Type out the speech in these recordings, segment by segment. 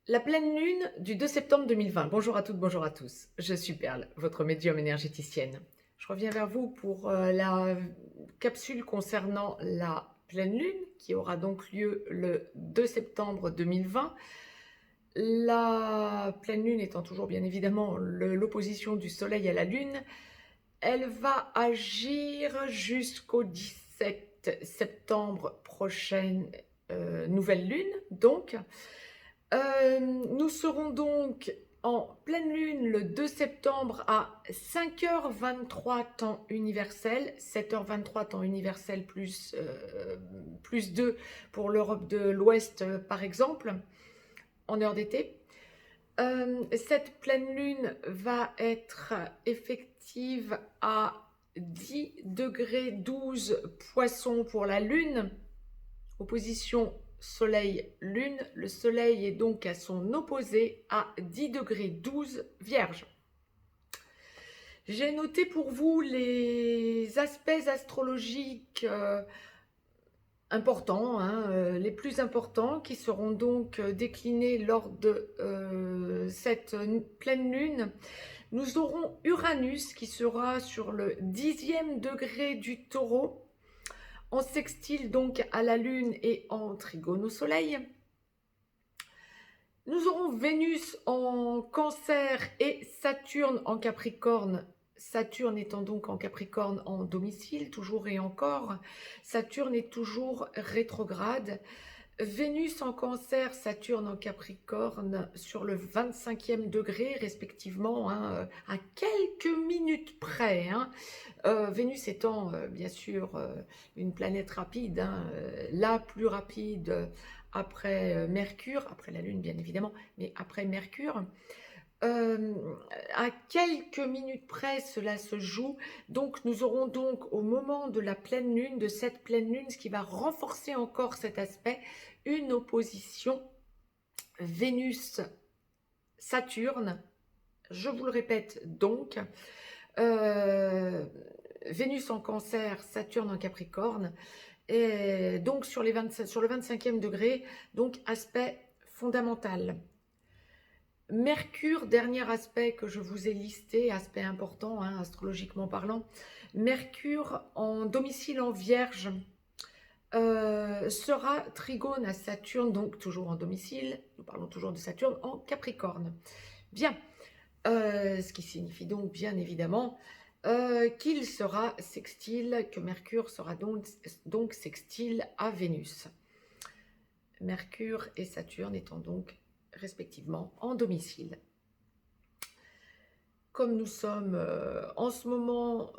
La pleine lune du 2 septembre 2020. Bonjour à toutes, bonjour à tous. Je suis Perle, votre médium énergéticienne. Je reviens vers vous pour la capsule concernant la pleine lune qui aura donc lieu le 2 septembre 2020. La pleine lune étant toujours bien évidemment l'opposition du soleil à la lune, elle va agir jusqu'au 17 septembre prochaine, nouvelle lune donc. Nous serons donc en pleine lune le 2 septembre à 5h23 temps universel, 7h23 temps universel plus 2 pour l'Europe de l'Ouest par exemple, en heure d'été. Cette pleine lune va être effective à 10 degrés 12 poissons pour la lune, opposition Soleil-Lune. Le Soleil est donc à son opposé à 10 degrés 12 Vierge. J'ai noté pour vous les aspects astrologiques importants, les plus importants, qui seront donc déclinés lors de cette pleine lune. Nous aurons Uranus qui sera sur le 10e degré du Taureau, en sextile donc à la Lune et en trigone au Soleil. Nous aurons Vénus en Cancer et Saturne en Capricorne. Saturne étant donc en Capricorne en domicile, toujours et encore. Saturne est toujours rétrograde. Vénus en Cancer, Saturne en Capricorne sur le 25e degré respectivement, à quelques minutes près. Vénus étant bien sûr une planète rapide, la plus rapide après Mercure, après la Lune bien évidemment, mais après Mercure. À quelques minutes près, cela se joue. Donc, nous aurons donc au moment de la pleine lune, de cette pleine lune, ce qui va renforcer encore cet aspect, une opposition Vénus-Saturne. Je vous le répète donc, Vénus en Cancer, Saturne en Capricorne, et donc sur le 25e degré, donc aspect fondamental. Mercure, dernier aspect que je vous ai listé, aspect important, astrologiquement parlant. Mercure en domicile en Vierge sera trigone à Saturne, donc toujours en domicile, nous parlons toujours de Saturne en Capricorne. Bien, ce qui signifie donc bien évidemment qu'il sera sextile, que Mercure sera donc sextile à Vénus. Mercure et Saturne étant donc respectivement en domicile. Comme nous sommes en ce moment,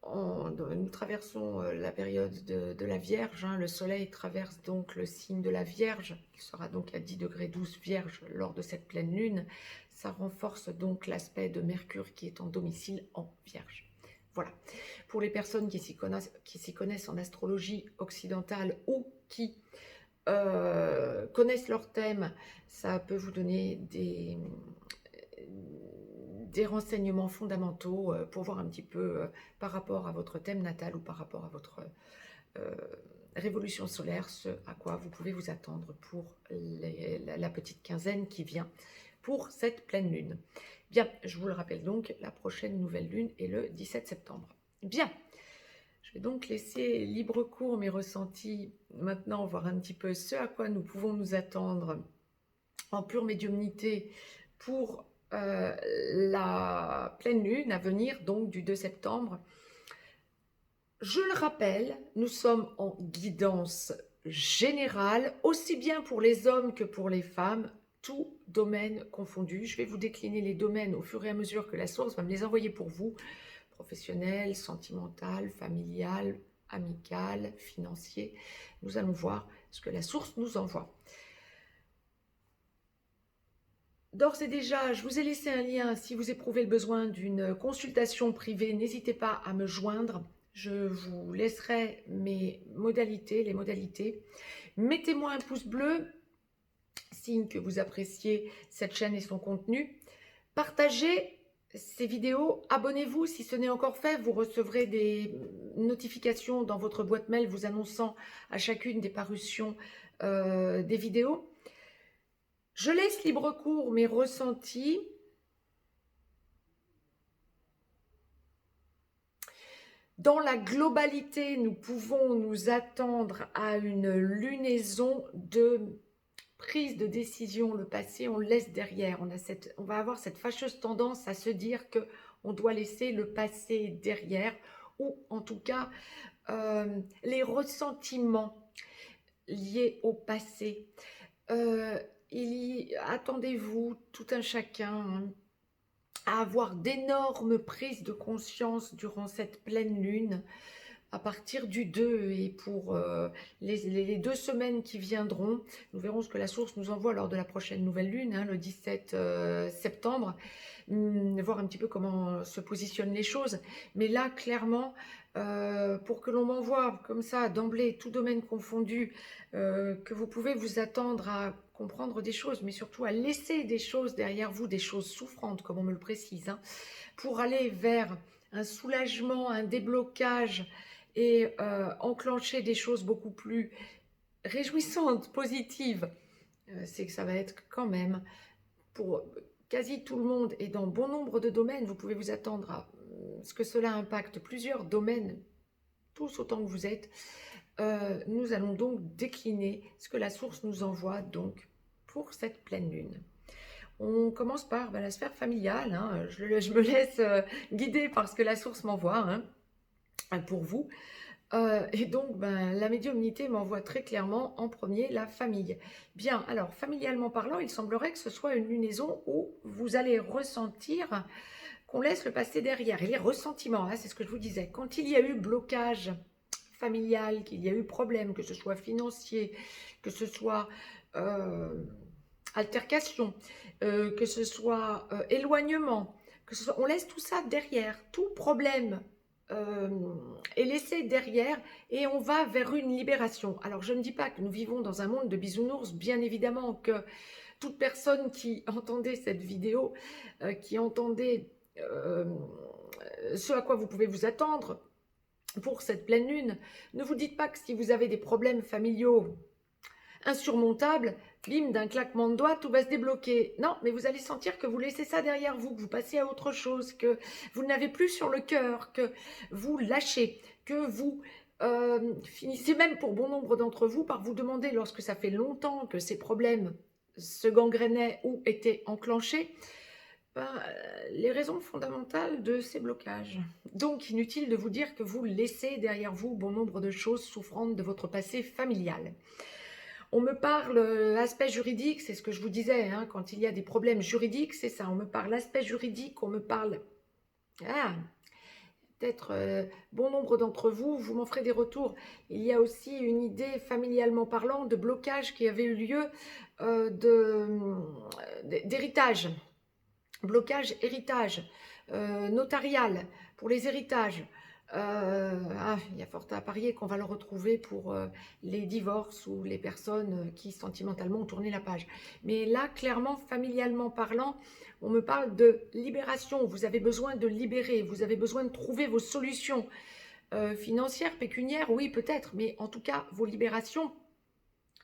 nous traversons la période de la Vierge, le Soleil traverse donc le signe de la Vierge, qui sera donc à 10 degrés 12 Vierge lors de cette pleine lune. Ça renforce donc l'aspect de Mercure qui est en domicile en Vierge. Voilà. Pour les personnes qui s'y connaissent en astrologie occidentale ou qui connaissent leur thème, ça peut vous donner des renseignements fondamentaux pour voir un petit peu par rapport à votre thème natal ou par rapport à votre révolution solaire, ce à quoi vous pouvez vous attendre pour la petite quinzaine qui vient pour cette pleine lune. Bien, je vous le rappelle donc, la prochaine nouvelle lune est le 17 septembre. Bien, je vais donc laisser libre cours mes ressentis maintenant, voir un petit peu ce à quoi nous pouvons nous attendre en pure médiumnité pour la pleine lune à venir, donc du 2 septembre. Je le rappelle, nous sommes en guidance générale, aussi bien pour les hommes que pour les femmes, tout domaine confondu. Je vais vous décliner les domaines au fur et à mesure que la source va me les envoyer pour vous. Professionnel, sentimental, familial, amical, financier. Nous allons voir ce que la source nous envoie. D'ores et déjà, je vous ai laissé un lien. Si vous éprouvez le besoin d'une consultation privée, n'hésitez pas à me joindre. Je vous laisserai les modalités. Mettez-moi un pouce bleu, signe que vous appréciez cette chaîne et son contenu. Partagez ces vidéos, abonnez-vous si ce n'est encore fait. Vous recevrez des notifications dans votre boîte mail vous annonçant à chacune des parutions des vidéos. Je laisse libre cours mes ressentis. Dans la globalité, nous pouvons nous attendre à une lunaison de prise de décision. Le passé, on le laisse derrière. On va avoir cette fâcheuse tendance à se dire que on doit laisser le passé derrière, ou en tout cas les ressentiments liés au passé. Attendez-vous, tout un chacun, hein, à avoir d'énormes prises de conscience durant cette pleine lune, à partir du 2 et pour les 2 semaines qui viendront. Nous verrons ce que la source nous envoie lors de la prochaine nouvelle lune, hein, le 17 septembre, voir un petit peu comment se positionnent les choses. Mais là, clairement, pour que l'on m'envoie comme ça, d'emblée, tout domaine confondu, que vous pouvez vous attendre à comprendre des choses, mais surtout à laisser des choses derrière vous, des choses souffrantes, comme on me le précise, hein, pour aller vers un soulagement, un déblocage, et enclencher des choses beaucoup plus réjouissantes, positives. C'est que ça va être quand même, pour quasi tout le monde et dans bon nombre de domaines, vous pouvez vous attendre à ce que cela impacte plusieurs domaines, tous autant que vous êtes. Nous allons donc décliner ce que la source nous envoie donc pour cette pleine lune. On commence par la sphère familiale, hein. Je me laisse guider par ce que la source m'envoie, hein, pour vous. Et donc, la médiumnité m'envoie très clairement en premier la famille. Bien, alors, familialement parlant, il semblerait que ce soit une lunaison où vous allez ressentir qu'on laisse le passé derrière. Et les ressentiments, hein, c'est ce que je vous disais. Quand il y a eu blocage familial, qu'il y a eu problème, que ce soit financier, que ce soit altercation, que ce soit éloignement, que ce soit, on laisse tout ça derrière, tout problème est laissé derrière et on va vers une libération. Alors je ne dis pas que nous vivons dans un monde de bisounours, bien évidemment que toute personne qui entendait cette vidéo, qui entendait ce à quoi vous pouvez vous attendre pour cette pleine lune, ne vous dites pas que si vous avez des problèmes familiaux insurmontable, bim, d'un claquement de doigts, tout va se débloquer. Non, mais vous allez sentir que vous laissez ça derrière vous, que vous passez à autre chose, que vous n'avez plus sur le cœur, que vous lâchez, que vous finissez même pour bon nombre d'entre vous par vous demander, lorsque ça fait longtemps que ces problèmes se gangrénaient ou étaient enclenchés, les raisons fondamentales de ces blocages. Donc, inutile de vous dire que vous laissez derrière vous bon nombre de choses souffrantes de votre passé familial. On me parle aspect juridique, c'est ce que je vous disais, hein, quand il y a des problèmes juridiques, c'est ça, on me parle aspect juridique, on me parle... peut-être bon nombre d'entre vous, vous m'en ferez des retours. Il y a aussi une idée, familialement parlant, de blocage qui avait eu lieu d'héritage. Blocage héritage, notarial pour les héritages. Il y a fort à parier qu'on va le retrouver pour les divorces ou les personnes qui sentimentalement ont tourné la page. Mais là, clairement, familialement parlant, on me parle de libération. Vous avez besoin de libérer, vous avez besoin de trouver vos solutions financières, pécuniaires, oui peut-être, mais en tout cas vos libérations.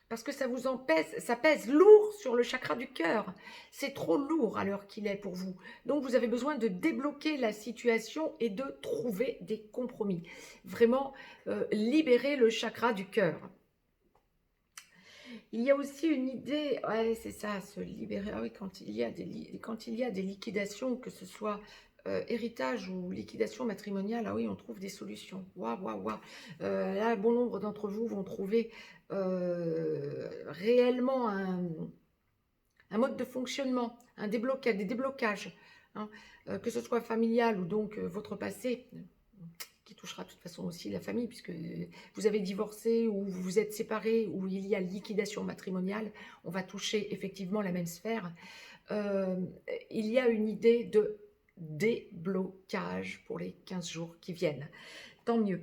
Parce que ça vous en pèse, ça pèse lourd sur le chakra du cœur. C'est trop lourd à l'heure qu'il est pour vous. Donc vous avez besoin de débloquer la situation et de trouver des compromis. Vraiment libérer le chakra du cœur. Il y a aussi une idée, ouais, c'est ça, se libérer. Ah oui, quand il y a des liquidations, que ce soit héritage ou liquidation matrimoniale, ah oui, on trouve des solutions. Waouh, waouh, waouh. Là, bon nombre d'entre vous vont trouver réellement un mode de fonctionnement, des déblocages, hein, que ce soit familial ou donc votre passé, qui touchera de toute façon aussi la famille, puisque vous avez divorcé ou vous vous êtes séparés, ou il y a liquidation matrimoniale, on va toucher effectivement la même sphère. Il y a une idée de déblocage pour les 15 jours qui viennent. Tant mieux.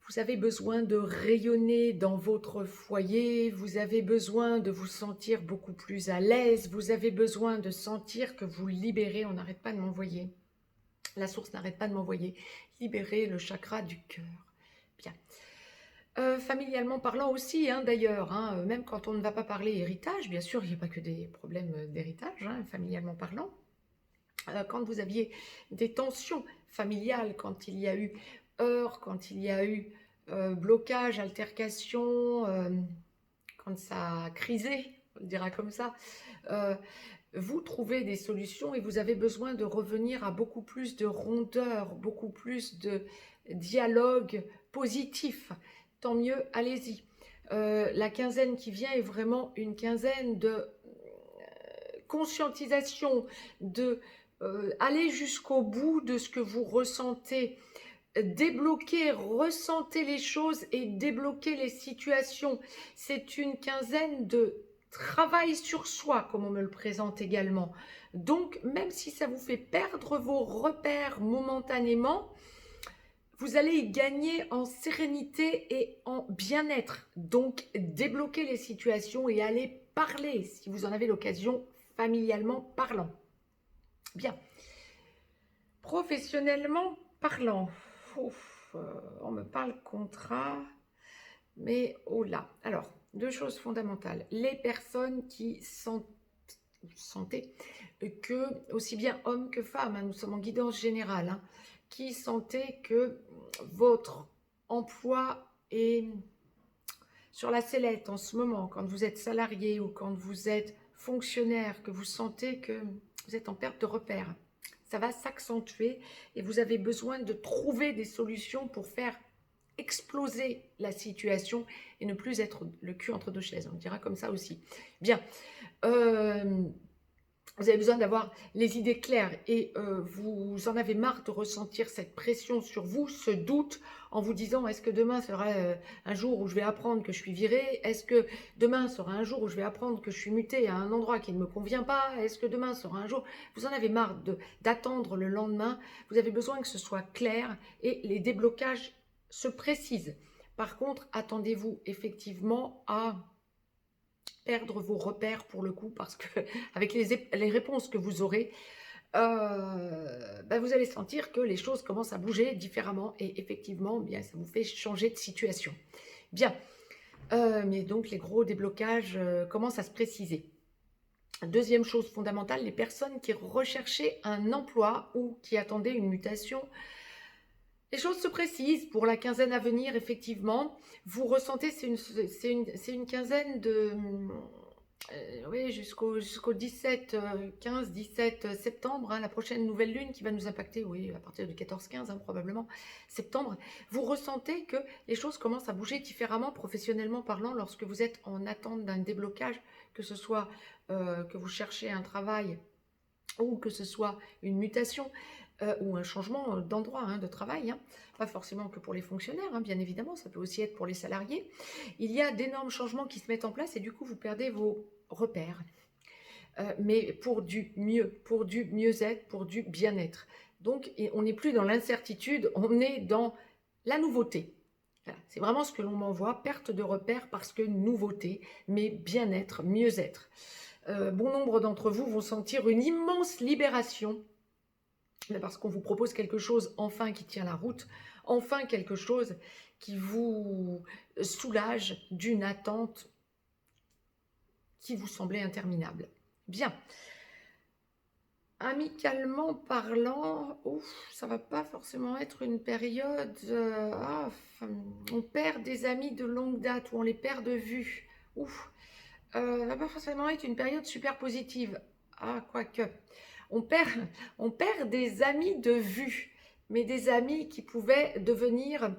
Vous avez besoin de rayonner dans votre foyer, vous avez besoin de vous sentir beaucoup plus à l'aise, vous avez besoin de sentir que vous libérez, on n'arrête pas de m'envoyer. La source n'arrête pas de m'envoyer. Libérer le chakra du cœur. Bien. Familialement parlant aussi, hein, d'ailleurs, hein, même quand on ne va pas parler héritage, bien sûr, il n'y a pas que des problèmes d'héritage, hein, familialement parlant. Quand vous aviez des tensions familiales, quand il y a eu heurts, quand il y a eu blocage, altercation, quand ça a crisé, on le dira comme ça, euh, vous trouvez des solutions et vous avez besoin de revenir à beaucoup plus de rondeur, beaucoup plus de dialogue positif. Tant mieux, allez-y. La quinzaine qui vient est vraiment une quinzaine de conscientisation, de aller jusqu'au bout de ce que vous ressentez, débloquer, ressentez les choses et débloquer les situations. C'est une quinzaine de travail sur soi, comme on me le présente également. Donc, même si ça vous fait perdre vos repères momentanément, vous allez y gagner en sérénité et en bien-être. Donc, débloquez les situations et allez parler, si vous en avez l'occasion, familialement parlant. Bien. Professionnellement parlant, on me parle contrat, mais oh là. Alors, deux choses fondamentales. Les personnes qui sentaient que, aussi bien hommes que femmes, hein, nous sommes en guidance générale, hein, qui sentaient que votre emploi est sur la sellette en ce moment, quand vous êtes salarié ou quand vous êtes fonctionnaire, que vous sentez que vous êtes en perte de repère. Ça va s'accentuer et vous avez besoin de trouver des solutions pour faire exploser la situation et ne plus être le cul entre deux chaises. On dira comme ça aussi. Bien. Vous avez besoin d'avoir les idées claires et vous en avez marre de ressentir cette pression sur vous, ce doute en vous disant est-ce que demain sera un jour où je vais apprendre que je suis virée? Est-ce que demain sera un jour où je vais apprendre que je suis mutée à un endroit qui ne me convient pas? Est-ce que demain sera un jour... Vous en avez marre d'attendre le lendemain. Vous avez besoin que ce soit clair et les déblocages se précisent. Par contre, attendez-vous effectivement à perdre vos repères pour le coup, parce que avec les réponses que vous aurez, vous allez sentir que les choses commencent à bouger différemment et effectivement, bien, ça vous fait changer de situation. Bien, mais donc les gros déblocages commencent à se préciser. Deuxième chose fondamentale, les personnes qui recherchaient un emploi ou qui attendaient une mutation. Les choses se précisent pour la quinzaine à venir, effectivement. Vous ressentez, c'est une quinzaine de... oui, jusqu'au 17, 15, 17 septembre, hein, la prochaine nouvelle lune qui va nous impacter, oui, à partir du 14-15, hein, probablement, septembre. Vous ressentez que les choses commencent à bouger différemment, professionnellement parlant, lorsque vous êtes en attente d'un déblocage, que ce soit que vous cherchez un travail ou que ce soit une mutation ou un changement d'endroit, hein, de travail, hein. Pas forcément que pour les fonctionnaires, hein, bien évidemment, ça peut aussi être pour les salariés. Il y a d'énormes changements qui se mettent en place et du coup, vous perdez vos repères. Mais pour du mieux, pour du mieux-être, pour du bien-être. Donc, on n'est plus dans l'incertitude, on est dans la nouveauté. Voilà, c'est vraiment ce que l'on m'envoie, perte de repères parce que nouveauté, mais bien-être, mieux-être. Bon nombre d'entre vous vont sentir une immense libération parce qu'on vous propose quelque chose enfin qui tient la route, enfin quelque chose qui vous soulage d'une attente qui vous semblait interminable. Bien. Amicalement parlant, ça va pas forcément être une période... on perd des amis de longue date ou on les perd de vue. Ça va pas forcément être une période super positive. Ah, quoique. On perd des amis de vue, mais des amis qui pouvaient devenir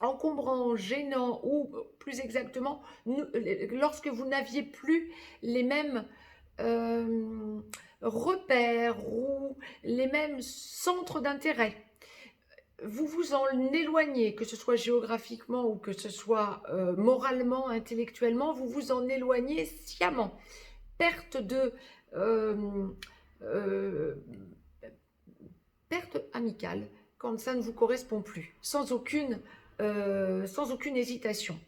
encombrants, gênants, ou plus exactement, lorsque vous n'aviez plus les mêmes repères ou les mêmes centres d'intérêt. Vous vous en éloignez, que ce soit géographiquement ou que ce soit moralement, intellectuellement, vous vous en éloignez sciemment. Perte de... perte amicale, quand ça ne vous correspond plus, sans aucune hésitation.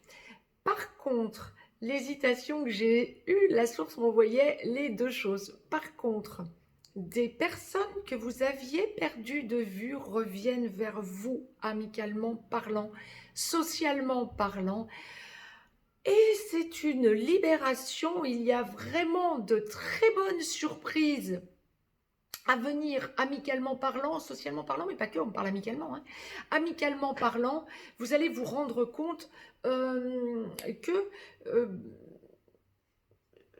Par contre, l'hésitation que j'ai eue, la source m'envoyait les deux choses. Par contre, des personnes que vous aviez perdues de vue reviennent vers vous, amicalement parlant, socialement parlant. Et c'est une libération, il y a vraiment de très bonnes surprises à venir, amicalement parlant, socialement parlant, mais pas que, on parle amicalement. Hein. Amicalement parlant, vous allez vous rendre compte que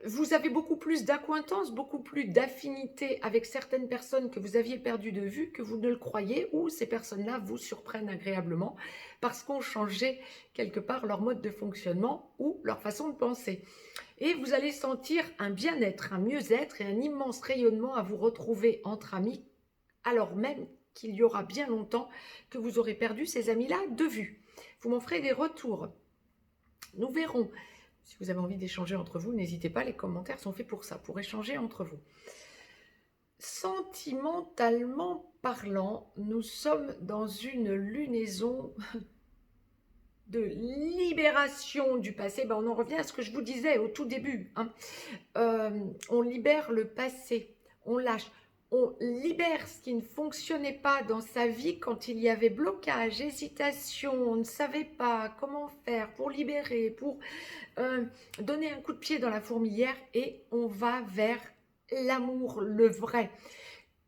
vous avez beaucoup plus d'acquaintance, beaucoup plus d'affinité avec certaines personnes que vous aviez perdues de vue que vous ne le croyez, ou ces personnes-là vous surprennent agréablement parce qu'ont changé quelque part leur mode de fonctionnement ou leur façon de penser. Et vous allez sentir un bien-être, un mieux-être et un immense rayonnement à vous retrouver entre amis, alors même qu'il y aura bien longtemps que vous aurez perdu ces amis-là de vue. Vous m'en ferez des retours. Nous verrons. Si vous avez envie d'échanger entre vous, n'hésitez pas, les commentaires sont faits pour ça, pour échanger entre vous. Sentimentalement parlant, nous sommes dans une lunaison de libération du passé. Ben, on en revient à ce que je vous disais au tout début. Hein. On libère le passé, on lâche. On libère ce qui ne fonctionnait pas dans sa vie quand il y avait blocage, hésitation, on ne savait pas comment faire pour libérer, pour donner un coup de pied dans la fourmilière, et on va vers l'amour, le vrai.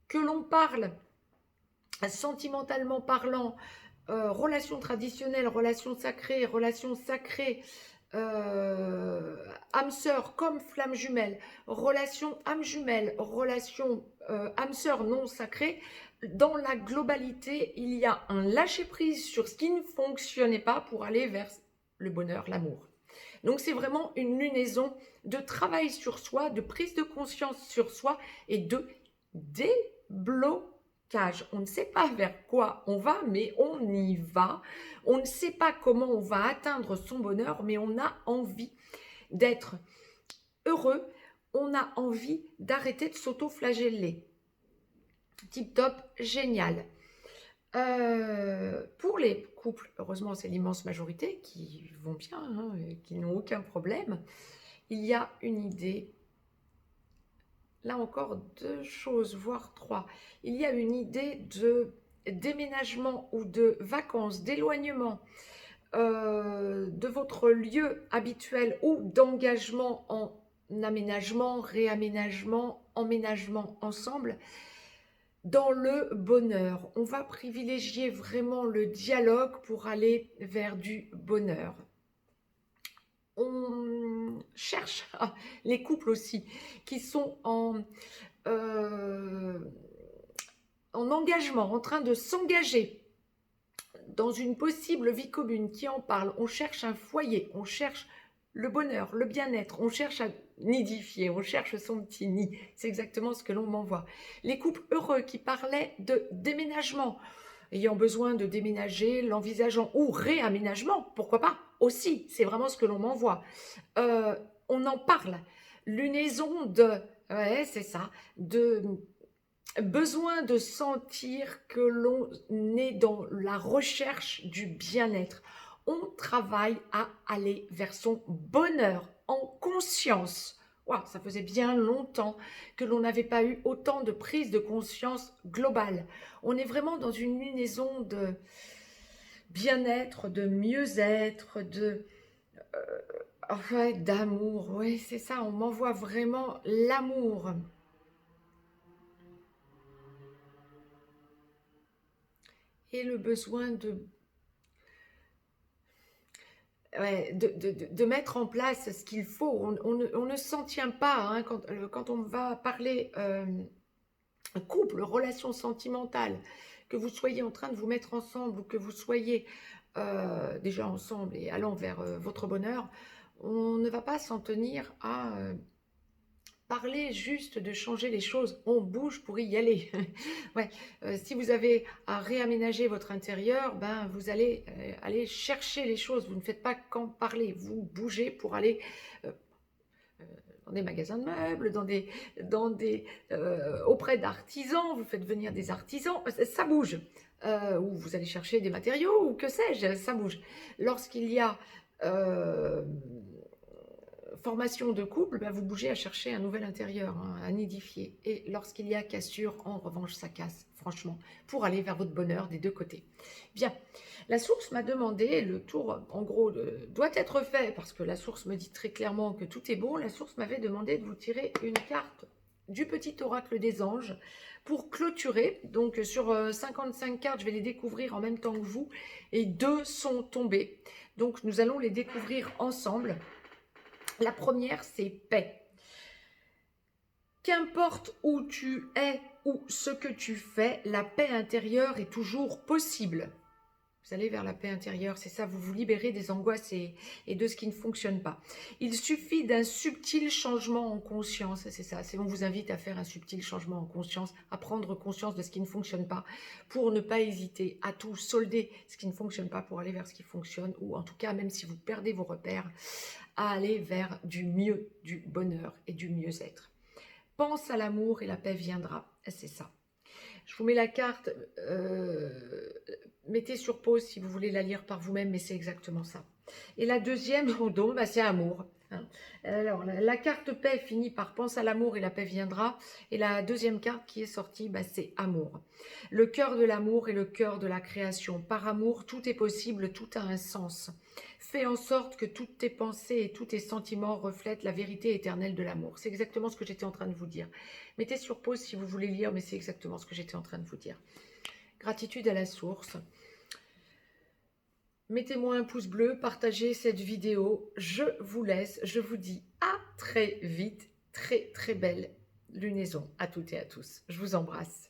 Que l'on parle sentimentalement parlant, relations traditionnelles, relations sacrées, âme sœur comme flamme jumelle, relation âme jumelle, relation âme sœur non sacrée, dans la globalité, il y a un lâcher-prise sur ce qui ne fonctionnait pas pour aller vers le bonheur, l'amour. Donc c'est vraiment une lunaison de travail sur soi, de prise de conscience sur soi et de déblocage. On ne sait pas vers quoi on va, mais on y va. On ne sait pas comment on va atteindre son bonheur, mais on a envie d'être heureux. On a envie d'arrêter de s'auto-flageller. Tip top, génial. Pour les couples, heureusement c'est l'immense majorité qui vont bien, hein, qui n'ont aucun problème, il y a une idée. Là encore, 2 choses, voire 3. Il y a une idée de déménagement ou de vacances, d'éloignement de votre lieu habituel ou d'engagement en aménagement, réaménagement, emménagement ensemble dans le bonheur. On va privilégier vraiment le dialogue pour aller vers du bonheur. On cherche les couples aussi qui sont en engagement, en train de s'engager dans une possible vie commune, qui en parle. On cherche un foyer, on cherche le bonheur, le bien-être, on cherche à nidifier, on cherche son petit nid. C'est exactement ce que l'on m'envoie. Les couples heureux qui parlaient de déménagement, ayant besoin de déménager, l'envisageant, ou réaménagement, pourquoi pas aussi, c'est vraiment ce que l'on m'envoie. On en parle. Lunaison de, ouais, c'est ça, de besoin de sentir que l'on est dans la recherche du bien-être. On travaille à aller vers son bonheur en conscience. Wow, ça faisait bien longtemps que l'on n'avait pas eu autant de prise de conscience globale. On est vraiment dans une lunaison de bien-être, de mieux-être, d'amour. Oui, c'est ça, on m'envoie vraiment l'amour. Et le besoin de mettre en place ce qu'il faut. On ne s'en tient pas hein, quand on va parler couple, relation sentimentale, que vous soyez en train de vous mettre ensemble ou que vous soyez déjà ensemble et allant vers votre bonheur, on ne va pas s'en tenir à parler juste de changer les choses. On bouge pour y aller. Ouais. Si vous avez à réaménager votre intérieur, ben, vous allez aller chercher les choses. Vous ne faites pas qu'en parler. Vous bougez pour aller dans des magasins de meubles, auprès d'artisans. Vous faites venir des artisans. Ça bouge. Ou vous allez chercher des matériaux, ou que sais-je, ça bouge. Lorsqu'il y a formation de couple, bah, vous bougez à chercher un nouvel intérieur, hein, à nidifier. Et lorsqu'il y a cassure, en revanche, ça casse, franchement, pour aller vers votre bonheur des deux côtés. Bien, la source m'a demandé, le tour, en gros, doit être fait, parce que la source me dit très clairement que tout est bon. La source m'avait demandé de vous tirer une carte du petit oracle des anges pour clôturer. Donc, sur 55 cartes, je vais les découvrir en même temps que vous, et 2 sont tombées. Donc, nous allons les découvrir ensemble. La première, c'est paix. Qu'importe où tu es ou ce que tu fais, la paix intérieure est toujours possible. Vous allez vers la paix intérieure, c'est ça, vous vous libérez des angoisses et de ce qui ne fonctionne pas. Il suffit d'un subtil changement en conscience, c'est ça, c'est on vous invite à faire un subtil changement en conscience, à prendre conscience de ce qui ne fonctionne pas, pour ne pas hésiter à tout solder ce qui ne fonctionne pas pour aller vers ce qui fonctionne, ou en tout cas, même si vous perdez vos repères, à aller vers du mieux, du bonheur et du mieux-être. Pense à l'amour et la paix viendra, c'est ça. Je vous mets la carte, mettez sur pause si vous voulez la lire par vous-même, mais c'est exactement ça. Et la deuxième, donc, bah, c'est amour. Alors, la carte paix finit par pense à l'amour et la paix viendra. Et la deuxième carte qui est sortie, bah, c'est amour. Le cœur de l'amour est le cœur de la création. Par amour, tout est possible, tout a un sens. Fais en sorte que toutes tes pensées et tous tes sentiments reflètent la vérité éternelle de l'amour. C'est exactement ce que j'étais en train de vous dire. Mettez sur pause si vous voulez lire, mais c'est exactement ce que j'étais en train de vous dire. Gratitude à la source. Mettez-moi un pouce bleu, partagez cette vidéo. Je vous laisse, je vous dis à très vite. Très très belle lunaison à toutes et à tous. Je vous embrasse.